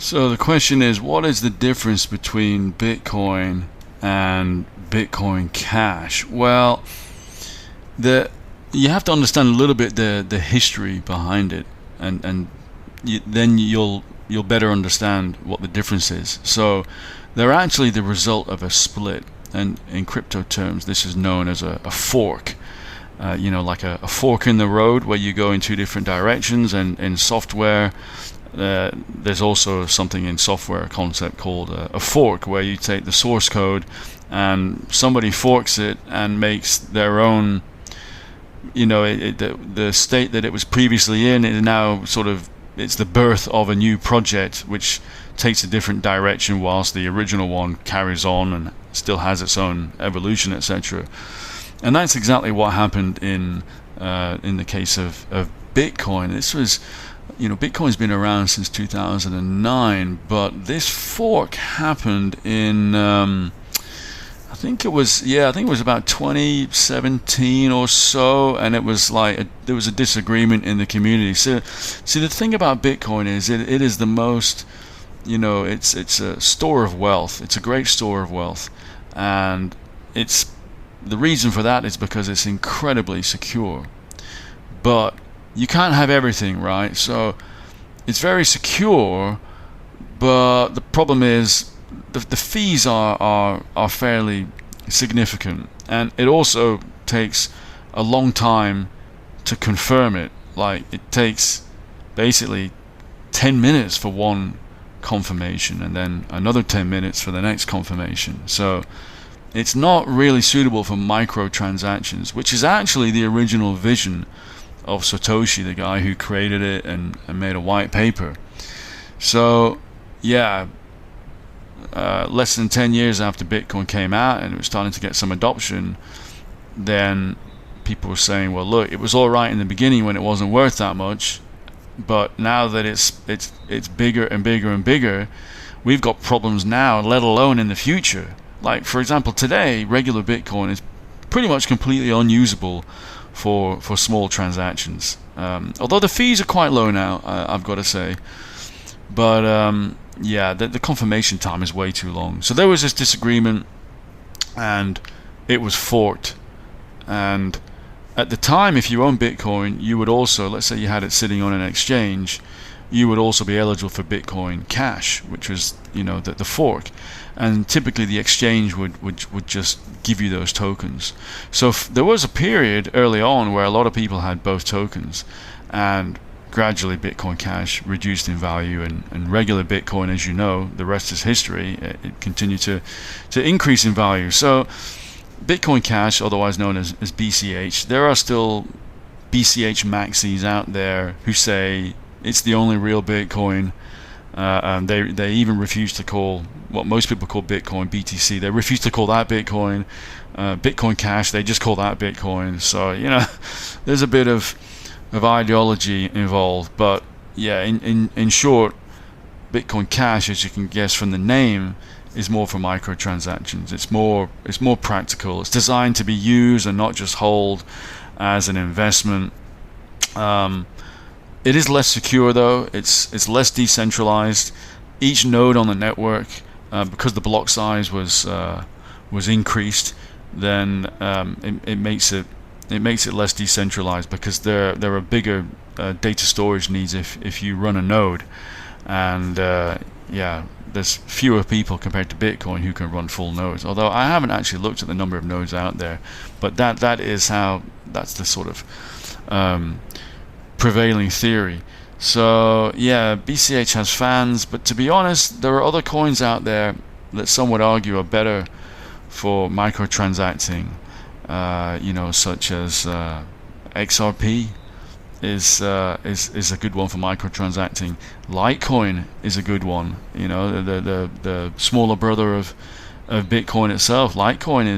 So the question is, what is the difference between Bitcoin and Bitcoin Cash? Well, the you have to understand a little bit the history behind it, and then you'll better understand what the difference is. So they're actually the result of a split, and in crypto terms, this is known as a fork. Like a fork in the road where you go in two different directions, and in software. There's also something in software, a concept called a fork, where you take the source code and somebody forks it and makes their own, the state that it was previously in is now it's the birth of a new project which takes a different direction, whilst the original one carries on and still has its own evolution, etc. And that's exactly what happened in the case of Bitcoin. This was, Bitcoin's been around since 2009, but this fork happened in, I think it was about 2017 or so, and it was like there was a disagreement in the community. So, see, the thing about Bitcoin is it is the most, it's a store of wealth. It's a great store of wealth, and the reason for that is because it's incredibly secure. But you can't have everything, right? So it's very secure, but the problem is the fees are fairly significant, and it also takes a long time to confirm it. Like, it takes basically 10 minutes for one confirmation, and then another 10 minutes for the next confirmation. So it's not really suitable for microtransactions, which is actually the original vision of Satoshi, the guy who created it and made a white paper. So yeah, less than 10 years after Bitcoin came out and it was starting to get some adoption, then people were saying, well, look, it was all right in the beginning when it wasn't worth that much, but now that it's bigger and bigger and bigger, we've got problems now, let alone in the future. Like, for example, today regular Bitcoin is pretty much completely unusable for small transactions, although the fees are quite low now, I've got to say. But yeah, the confirmation time is way too long. So there was this disagreement, and it was forked. And at the time, if you own Bitcoin, you would also, let's say you had it sitting on an exchange, you would also be eligible for Bitcoin Cash, which was, the fork. And typically the exchange would just give you those tokens. So there was a period early on where a lot of people had both tokens, and gradually Bitcoin Cash reduced in value, and regular Bitcoin, as you know, the rest is history, it continued to increase in value. So Bitcoin Cash, otherwise known as BCH, there are still BCH maxis out there who say it's the only real Bitcoin. They even refuse to call what most people call Bitcoin BTC. They refuse to call that Bitcoin. Bitcoin Cash, they just call that Bitcoin. So there's a bit of ideology involved. But yeah, in short, Bitcoin Cash, as you can guess from the name, is more for microtransactions. It's more practical. It's designed to be used and not just hold as an investment. It is less secure though. It's less decentralized. Each node on the network, because the block size was increased, then it makes it less decentralized, because there are bigger data storage needs if you run a node, and yeah, there's fewer people compared to Bitcoin who can run full nodes. Although I haven't actually looked at the number of nodes out there, but that's the sort of prevailing theory. So yeah, BCH has fans, but to be honest, there are other coins out there that some would argue are better for microtransacting, such as XRP is a good one for microtransacting. Litecoin is a good one. The smaller brother of Bitcoin itself. Litecoin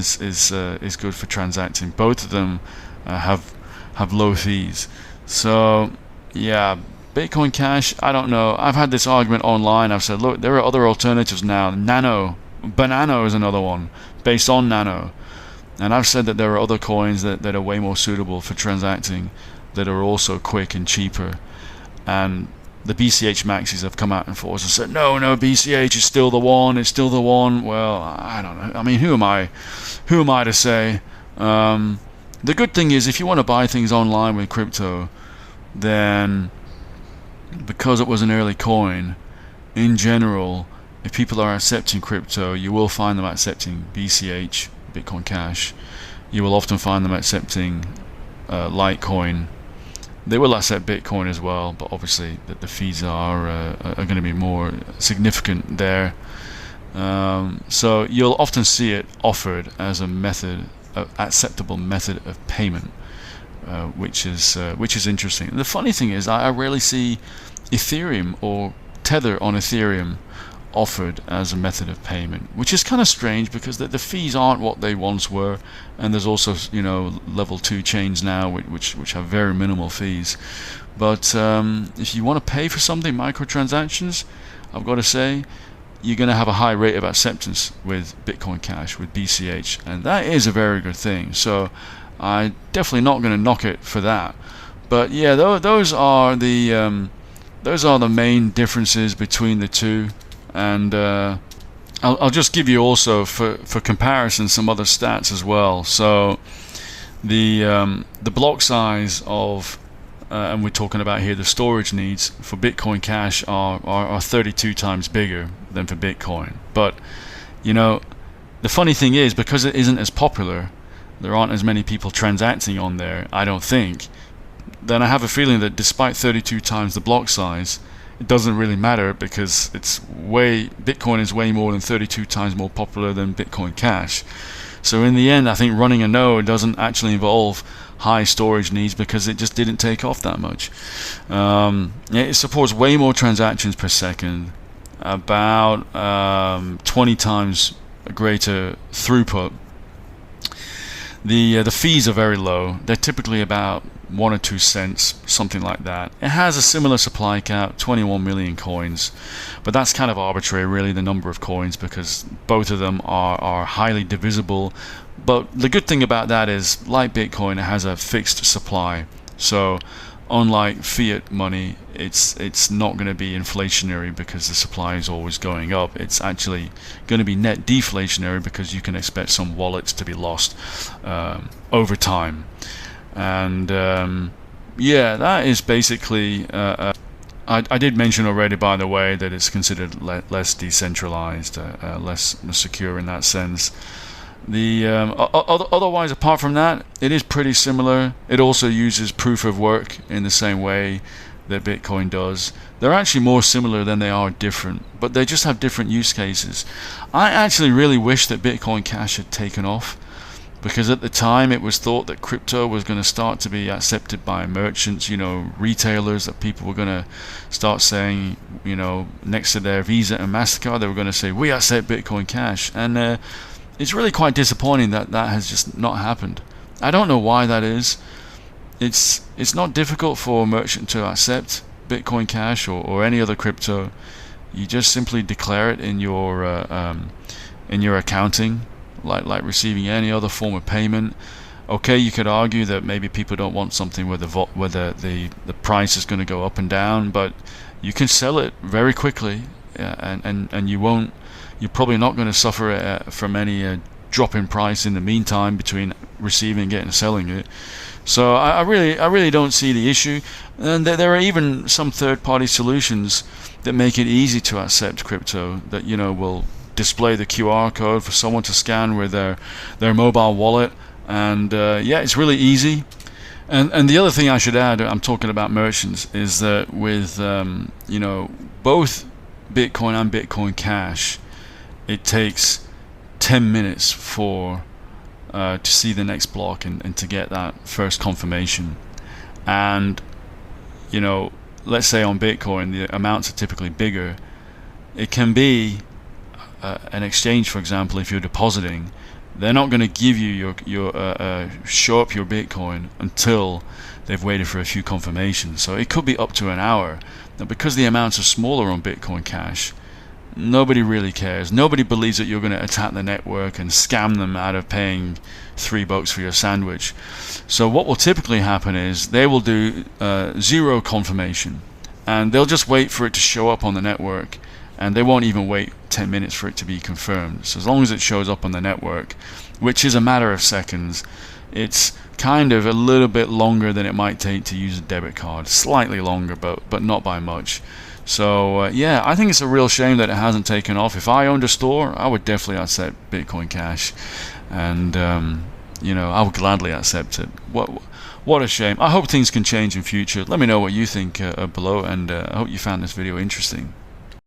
is good for transacting. Both of them have low fees. So yeah, Bitcoin Cash, I don't know. I've had this argument online. I've said, look, there are other alternatives now. Banano is another one based on Nano, and I've said that there are other coins that are way more suitable for transacting, that are also quick and cheaper. And the BCH maxis have come out in force and said, no, BCH is still the one, it's still the one. Well, I don't know. I mean, who am I to say? The good thing is, if you want to buy things online with crypto, then because it was an early coin, in general, if people are accepting crypto, you will find them accepting BCH, Bitcoin Cash. You will often find them accepting Litecoin. They will accept Bitcoin as well, but obviously the fees are going to be more significant there. So you'll often see it offered as a acceptable method of payment, which is interesting. And the funny thing is, I rarely see Ethereum or Tether on Ethereum offered as a method of payment, which is kind of strange because the fees aren't what they once were, and there's also level 2 chains now which have very minimal fees. But if you want to pay for something, microtransactions, I've got to say, you're going to have a high rate of acceptance with Bitcoin Cash, with BCH, and that is a very good thing. So I'm definitely not going to knock it for that. But yeah, those are the main differences between the two. And I'll just give you also for comparison some other stats as well. So the block size of and we're talking about here the storage needs for Bitcoin Cash are 32 times bigger than for Bitcoin. But the funny thing is, because it isn't as popular, there aren't as many people transacting on there, I don't think. Then I have a feeling that despite 32 times the block size, it doesn't really matter, because Bitcoin is way more than 32 times more popular than Bitcoin Cash. So in the end, I think running a node doesn't actually involve high storage needs, because it just didn't take off that much. It supports way more transactions per second, about 20 times greater throughput. The fees are very low. They're typically about 1 or 2 cents, something like that. It has a similar supply cap, 21 million coins, but that's kind of arbitrary, really, the number of coins, because both of them are highly divisible. But the good thing about that is, like Bitcoin, it has a fixed supply. So unlike fiat money, it's not going to be inflationary because the supply is always going up. It's actually going to be net deflationary, because you can expect some wallets to be lost over time. And yeah, that is basically I did mention already, by the way, that it's considered less decentralized, less secure in that sense. Otherwise, apart from that, it is pretty similar. It also uses proof of work in the same way that Bitcoin does. They're actually more similar than they are different, but they just have different use cases. I actually really wish that Bitcoin Cash had taken off, because at the time it was thought that crypto was going to start to be accepted by merchants, retailers, that people were going to start saying, next to their Visa and MasterCard, they were going to say, we accept Bitcoin Cash. And it's really quite disappointing that has just not happened. I don't know why that is. It's not difficult for a merchant to accept Bitcoin Cash or any other crypto. You just simply declare it in your accounting, like receiving any other form of payment. Okay, you could argue that maybe people don't want something where the price is going to go up and down, but you can sell it very quickly, and you're probably not going to suffer from any drop in price in the meantime between receiving it and selling it. So I really don't see the issue. And there are even some third-party solutions that make it easy to accept crypto, that will display the QR code for someone to scan with their mobile wallet, and yeah, it's really easy. And the other thing I should add, I'm talking about merchants, is that with both Bitcoin and Bitcoin Cash, it takes 10 minutes to see the next block and to get that first confirmation. And let's say on Bitcoin the amounts are typically bigger. It can be an exchange, for example, if you're depositing, they're not going to give you show up your Bitcoin until they've waited for a few confirmations. So it could be up to an hour. Now, because the amounts are smaller on Bitcoin Cash, nobody really cares. Nobody believes that you're going to attack the network and scam them out of paying $3 for your sandwich. So what will typically happen is they will do zero confirmation, and they'll just wait for it to show up on the network, and they won't even wait 10 minutes for it to be confirmed. So as long as it shows up on the network, which is a matter of seconds, it's kind of a little bit longer than it might take to use a debit card. Slightly longer, but not by much. So yeah, I think it's a real shame that it hasn't taken off. If I owned a store, I would definitely accept Bitcoin Cash, and I would gladly accept it. What a shame. I hope things can change in future. Let me know what you think below, and I hope you found this video interesting.